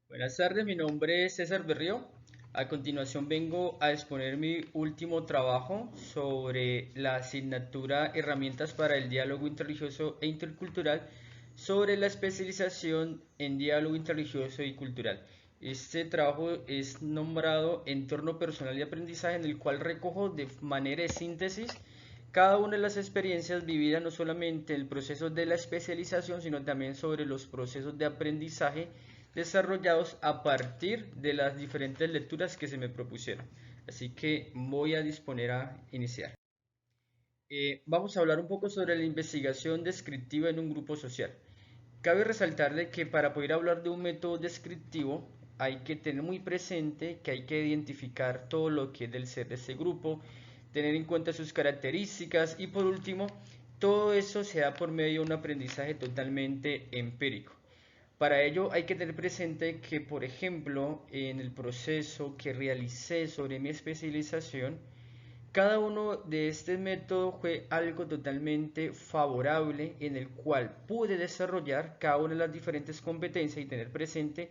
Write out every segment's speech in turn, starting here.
Buenas tardes, mi nombre es César Berrío. A continuación vengo a exponer mi último trabajo sobre la asignatura Herramientas para el diálogo interreligioso e intercultural sobre la especialización en diálogo interreligioso y cultural. Este trabajo es nombrado Entorno personal y aprendizaje, en el cual recojo de manera de síntesis cada una de las experiencias vividas no solamente en el proceso de la especialización, sino también sobre los procesos de aprendizaje desarrollados a partir de las diferentes lecturas que se me propusieron. Así que voy a disponer a iniciar. Vamos a hablar un poco sobre la investigación descriptiva en un grupo social. Cabe resaltarle que para poder hablar de un método descriptivo hay que tener muy presente que hay que identificar todo lo que es del ser de ese grupo, tener en cuenta sus características y por último, todo eso se da por medio de un aprendizaje totalmente empírico. Para ello hay que tener presente que, por ejemplo, en el proceso que realicé sobre mi especialización, cada uno de estos métodos fue algo totalmente favorable en el cual pude desarrollar cada una de las diferentes competencias y tener presente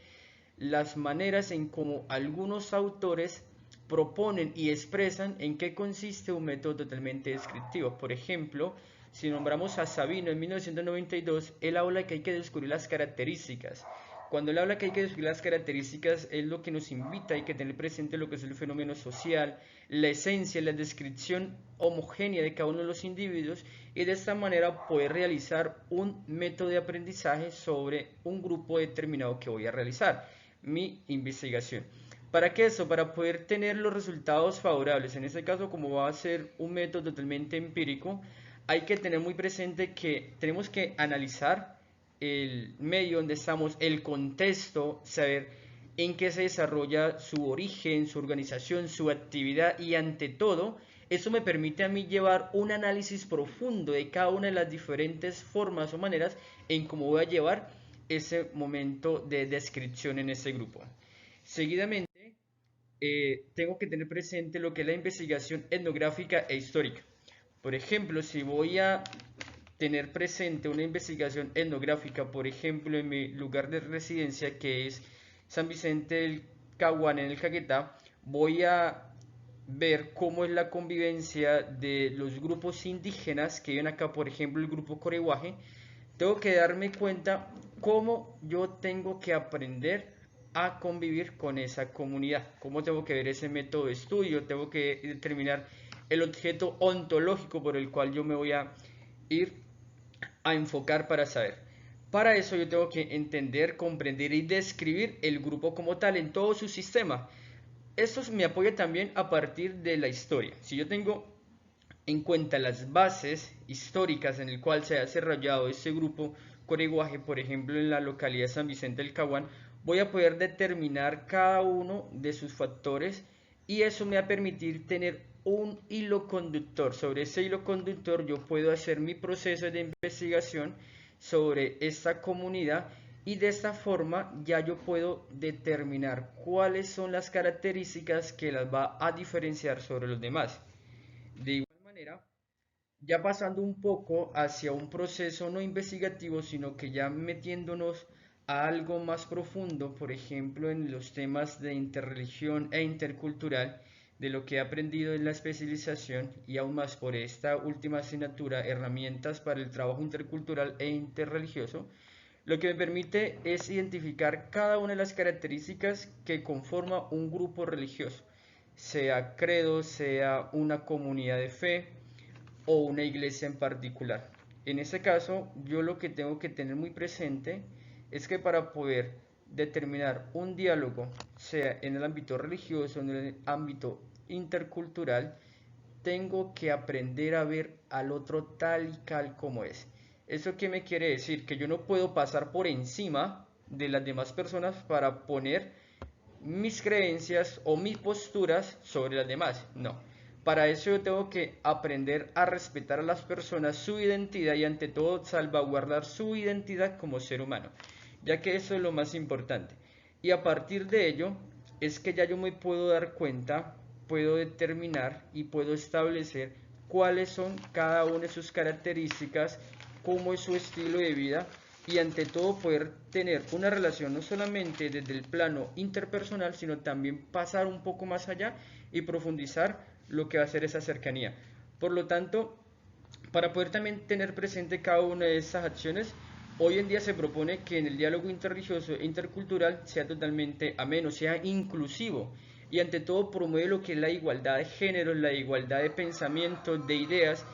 las maneras en cómo algunos autores proponen y expresan en qué consiste un método totalmente descriptivo. Por ejemplo, si nombramos a Sabino en 1992, él habla que hay que descubrir las características. Cuando él habla que hay que descubrir las características, es lo que nos invita, hay que tener presente lo que es el fenómeno social, la esencia, la descripción homogénea de cada uno de los individuos y de esta manera poder realizar un método de aprendizaje sobre un grupo determinado que voy a realizar, mi investigación. ¿Para qué eso? Para poder tener los resultados favorables. En este caso, como va a ser un método totalmente empírico, hay que tener muy presente que tenemos que analizar el medio donde estamos, el contexto, saber en qué se desarrolla su origen, su organización, su actividad y ante todo, eso me permite a mí llevar un análisis profundo de cada una de las diferentes formas o maneras en cómo voy a llevar ese momento de descripción en ese grupo. Seguidamente, tengo que tener presente lo que es la investigación etnográfica e histórica. Por ejemplo, si voy a tener presente una investigación etnográfica, por ejemplo, en mi lugar de residencia, que es San Vicente del Caguán, en el Caquetá, voy a ver cómo es la convivencia de los grupos indígenas que viven acá, por ejemplo, el grupo Coreguaje. Tengo que darme cuenta cómo yo tengo que aprender a convivir con esa comunidad, cómo tengo que ver ese método de estudio, tengo que determinar el objeto ontológico por el cual yo me voy a ir a enfocar para saber. Para eso yo tengo que entender, comprender y describir el grupo como tal en todo su sistema. Esto me apoya también a partir de la historia. Si yo tengo en cuenta las bases históricas en el cual se ha desarrollado este grupo coreguaje, por ejemplo en la localidad de San Vicente del Caguán, voy a poder determinar cada uno de sus factores y eso me va a permitir tener un hilo conductor. Sobre ese hilo conductor yo puedo hacer mi proceso de investigación sobre esta comunidad y de esta forma ya yo puedo determinar cuáles son las características que las va a diferenciar sobre los demás. De igual manera, ya pasando un poco hacia un proceso no investigativo, sino que ya metiéndonos a algo más profundo, por ejemplo, en los temas de interreligión e intercultural, de lo que he aprendido en la especialización y aún más por esta última asignatura, herramientas para el trabajo intercultural e interreligioso, lo que me permite es identificar cada una de las características que conforma un grupo religioso, sea credo, sea una comunidad de fe, o una iglesia en particular. En este caso, yo lo que tengo que tener muy presente es que para poder determinar un diálogo, sea en el ámbito religioso, en el ámbito intercultural, tengo que aprender a ver al otro tal y cal como es. ¿Eso qué me quiere decir? Que yo no puedo pasar por encima de las demás personas para poner mis creencias o mis posturas sobre las demás. No. Para eso yo tengo que aprender a respetar a las personas, su identidad y ante todo salvaguardar su identidad como ser humano, ya que eso es lo más importante. Y a partir de ello es que ya yo me puedo dar cuenta, puedo determinar y puedo establecer cuáles son cada una de sus características, cómo es su estilo de vida y ante todo poder tener una relación no solamente desde el plano interpersonal, sino también pasar un poco más allá y profundizar lo que va a ser esa cercanía. Por lo tanto, para poder también tener presente cada una de estas acciones, hoy en día se propone que en el diálogo interreligioso e intercultural sea totalmente ameno, sea inclusivo y ante todo promueve lo que es la igualdad de género, la igualdad de pensamiento, de ideas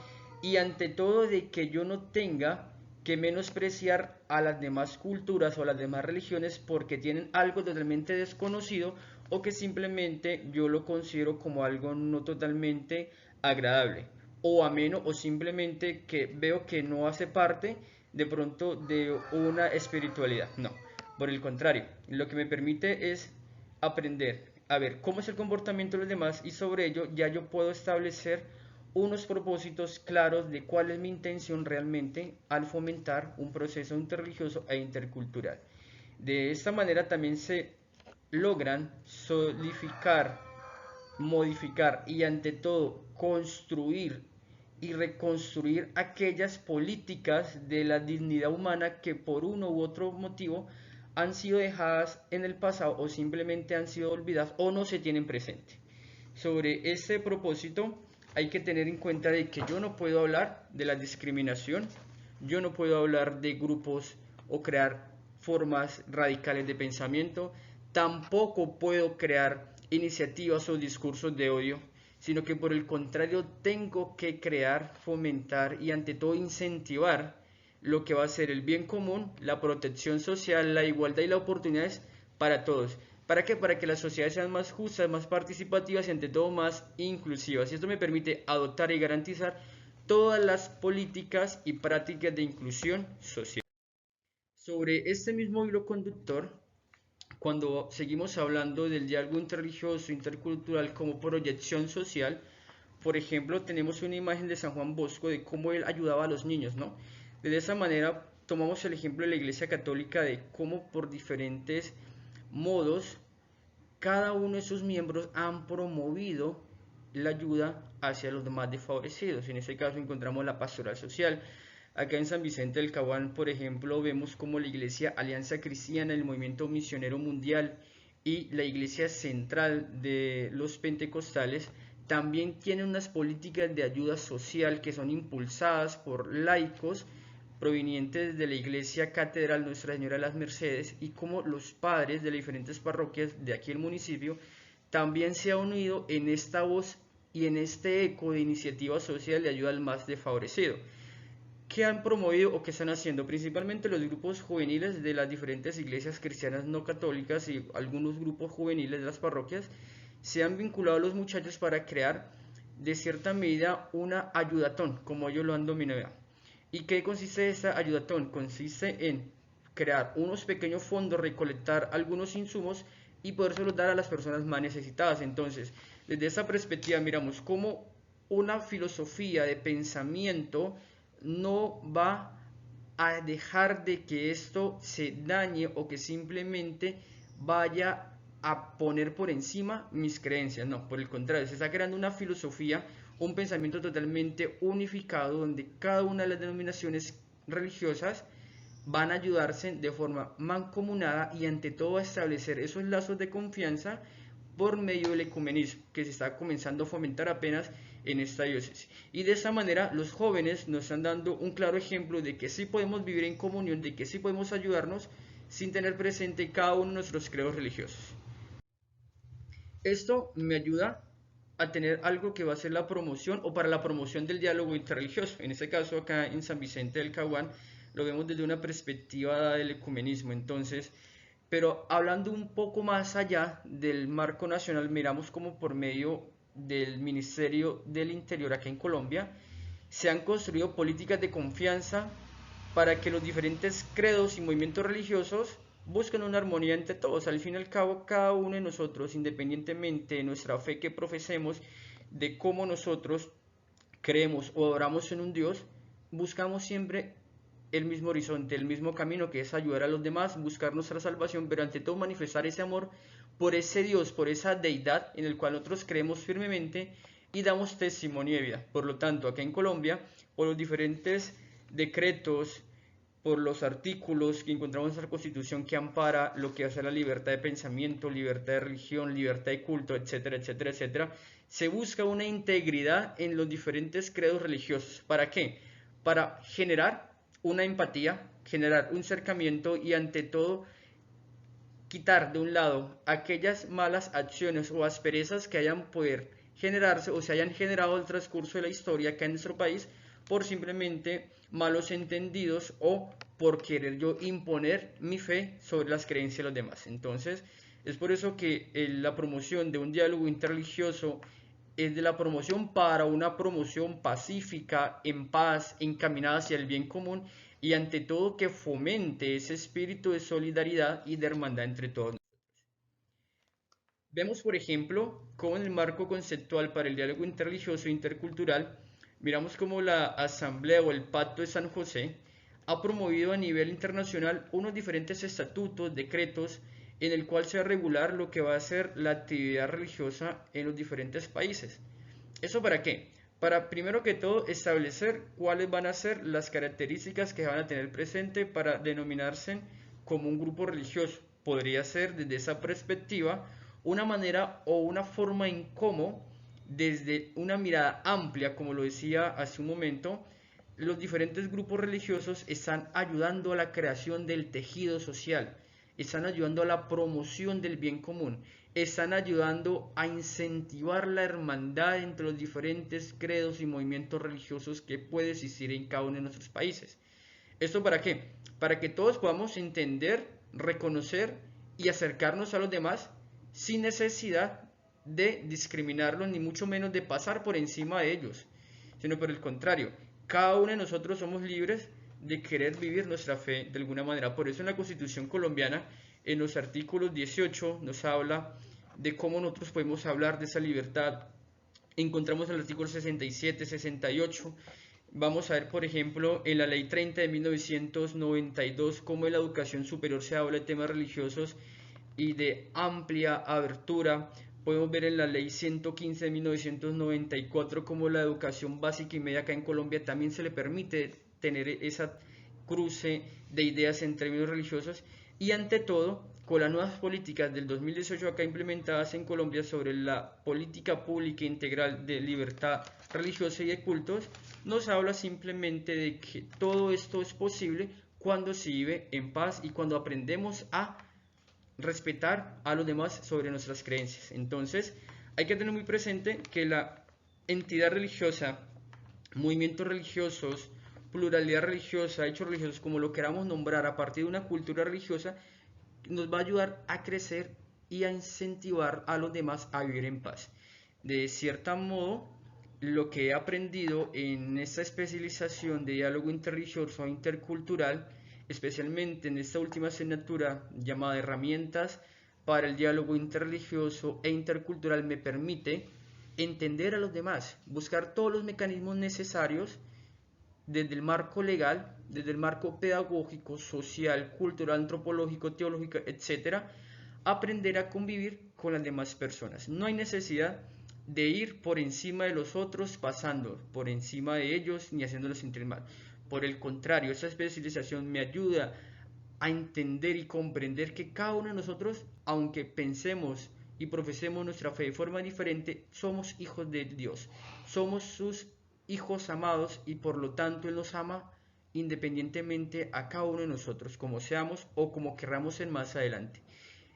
y ante todo de que yo no tenga que menospreciar a las demás culturas o a las demás religiones porque tienen algo totalmente desconocido o que simplemente yo lo considero como algo no totalmente agradable o ameno o simplemente que veo que no hace parte de pronto de una espiritualidad. No, por el contrario, lo que me permite es aprender a ver cómo es el comportamiento de los demás y sobre ello ya yo puedo establecer unos propósitos claros de cuál es mi intención realmente al fomentar un proceso interreligioso e intercultural. De esta manera también se logran solidificar, modificar y ante todo construir y reconstruir aquellas políticas de la dignidad humana que por uno u otro motivo han sido dejadas en el pasado o simplemente han sido olvidadas o no se tienen presente. Sobre este propósito hay que tener en cuenta de que yo no puedo hablar de la discriminación, yo no puedo hablar de grupos o crear formas radicales de pensamiento, tampoco puedo crear iniciativas o discursos de odio, sino que por el contrario tengo que crear, fomentar y ante todo incentivar lo que va a ser el bien común, la protección social, la igualdad y las oportunidades para todos. ¿Para qué? Para que las sociedades sean más justas, más participativas y ante todo más inclusivas. Y esto me permite adoptar y garantizar todas las políticas y prácticas de inclusión social. Sobre este mismo hilo conductor, cuando seguimos hablando del diálogo interreligioso, intercultural como proyección social, por ejemplo, tenemos una imagen de San Juan Bosco de cómo él ayudaba a los niños, ¿no? De esa manera tomamos el ejemplo de la Iglesia Católica de cómo por diferentes modos cada uno de sus miembros han promovido la ayuda hacia los demás desfavorecidos. En este caso encontramos la pastoral social. Acá en San Vicente del Caguán, por ejemplo, vemos como la Iglesia Alianza Cristiana, el Movimiento Misionero Mundial y la Iglesia Central de los Pentecostales también tienen unas políticas de ayuda social que son impulsadas por laicos provenientes de la Iglesia Catedral Nuestra Señora de las Mercedes y como los padres de las diferentes parroquias de aquí el municipio también se han unido en esta voz y en este eco de iniciativa social de ayuda al más desfavorecido. ¿Qué han promovido o qué están haciendo? Principalmente los grupos juveniles de las diferentes iglesias cristianas no católicas y algunos grupos juveniles de las parroquias se han vinculado a los muchachos para crear de cierta medida una ayudatón, como ellos lo han denominado. ¿Y qué consiste esta ayudatón? Consiste en crear unos pequeños fondos, recolectar algunos insumos y podérselos dar a las personas más necesitadas. Entonces, desde esa perspectiva miramos cómo una filosofía de pensamiento no va a dejar de que esto se dañe o que simplemente vaya a poner por encima mis creencias. No, por el contrario, se está creando una filosofía, un pensamiento totalmente unificado donde cada una de las denominaciones religiosas van a ayudarse de forma mancomunada y ante todo a establecer esos lazos de confianza por medio del ecumenismo que se está comenzando a fomentar apenas en esta diócesis. Y de esa manera los jóvenes nos están dando un claro ejemplo de que sí podemos vivir en comunión, de que sí podemos ayudarnos sin tener presente cada uno de nuestros credos religiosos. Esto me ayuda a tener algo que va a ser la promoción o para la promoción del diálogo interreligioso. En este caso acá en San Vicente del Caguán lo vemos desde una perspectiva del ecumenismo. Entonces, pero hablando un poco más allá del marco nacional, miramos como por medio del Ministerio del Interior acá en Colombia se han construido políticas de confianza para que los diferentes credos y movimientos religiosos busquen una armonía entre todos. Al fin y al cabo, cada uno de nosotros, independientemente de nuestra fe que profesemos, de cómo nosotros creemos o adoramos en un Dios, buscamos siempre el mismo horizonte, el mismo camino que es ayudar a los demás, buscar nuestra salvación, pero ante todo manifestar ese amor por ese Dios, por esa deidad en el cual nosotros creemos firmemente y damos testimonio de vida. Por lo tanto, acá en Colombia, por los diferentes decretos por los artículos que encontramos en nuestra Constitución que ampara lo que hace la libertad de pensamiento, libertad de religión, libertad de culto, etcétera, etcétera, etcétera, se busca una integridad en los diferentes credos religiosos. ¿Para qué? Para generar una empatía, generar un cercamiento y ante todo quitar de un lado aquellas malas acciones o asperezas que hayan poder generarse o se hayan generado el transcurso de la historia acá en nuestro país por simplemente malos entendidos o por querer yo imponer mi fe sobre las creencias de los demás. Entonces, es por eso que la promoción de un diálogo interreligioso es de la promoción para una promoción pacífica, en paz, encaminada hacia el bien común y ante todo que fomente ese espíritu de solidaridad y de hermandad entre todos. Vemos, por ejemplo, cómo en el marco conceptual para el diálogo interreligioso e intercultural, miramos cómo la Asamblea o el Pacto de San José ha promovido a nivel internacional unos diferentes estatutos, decretos, en el cual se va a regular lo que va a ser la actividad religiosa en los diferentes países. ¿Eso para qué? Para, primero que todo, establecer cuáles van a ser las características que van a tener presente para denominarse como un grupo religioso. Podría ser, desde esa perspectiva, una manera o una forma en cómo, desde una mirada amplia, como lo decía hace un momento, los diferentes grupos religiosos están ayudando a la creación del tejido social, están ayudando a la promoción del bien común, están ayudando a incentivar la hermandad entre los diferentes credos y movimientos religiosos que puede existir en cada uno de nuestros países. ¿Esto para qué? Para que todos podamos entender, reconocer y acercarnos a los demás sin necesidad de discriminarlos, ni mucho menos de pasar por encima de ellos, sino por el contrario, cada uno de nosotros somos libres de querer vivir nuestra fe de alguna manera. Por eso en la Constitución colombiana, en los artículos 18, nos habla de cómo nosotros podemos hablar de esa libertad. Encontramos en el artículo 67, 68. Vamos a ver, por ejemplo, en la Ley 30 de 1992, cómo en la educación superior se habla de temas religiosos y de amplia abertura. Podemos ver en la Ley 115 de 1994 cómo la educación básica y media acá en Colombia también se le permite tener esa cruce de ideas en términos religiosos y ante todo con las nuevas políticas del 2018 acá implementadas en Colombia sobre la política pública integral de libertad religiosa y de cultos, nos habla simplemente de que todo esto es posible cuando se vive en paz y cuando aprendemos a respetar a los demás sobre nuestras creencias. Entonces, hay que tener muy presente que la entidad religiosa, movimientos religiosos, pluralidad religiosa, hechos religiosos, como lo queramos nombrar, a partir de una cultura religiosa, nos va a ayudar a crecer y a incentivar a los demás a vivir en paz. De cierto modo, lo que he aprendido en esta especialización de diálogo interreligioso e intercultural, especialmente en esta última asignatura llamada Herramientas para el diálogo interreligioso e intercultural, me permite entender a los demás, buscar todos los mecanismos necesarios desde el marco legal, desde el marco pedagógico, social, cultural, antropológico, teológico, etcétera, aprender a convivir con las demás personas. No hay necesidad de ir por encima de los otros, pasando por encima de ellos ni haciéndolos sentir mal. Por el contrario, esa especialización me ayuda a entender y comprender que cada uno de nosotros, aunque pensemos y profesemos nuestra fe de forma diferente, somos hijos de Dios, somos sus hijos amados y por lo tanto Él nos ama independientemente a cada uno de nosotros, como seamos o como querramos ser más adelante.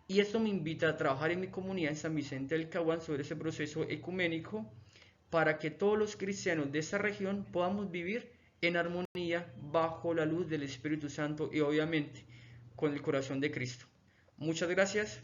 Y esto me invita a trabajar en mi comunidad en San Vicente del Caguán sobre ese proceso ecuménico para que todos los cristianos de esa región podamos vivir en armonía bajo la luz del Espíritu Santo y obviamente con el corazón de Cristo. Muchas gracias.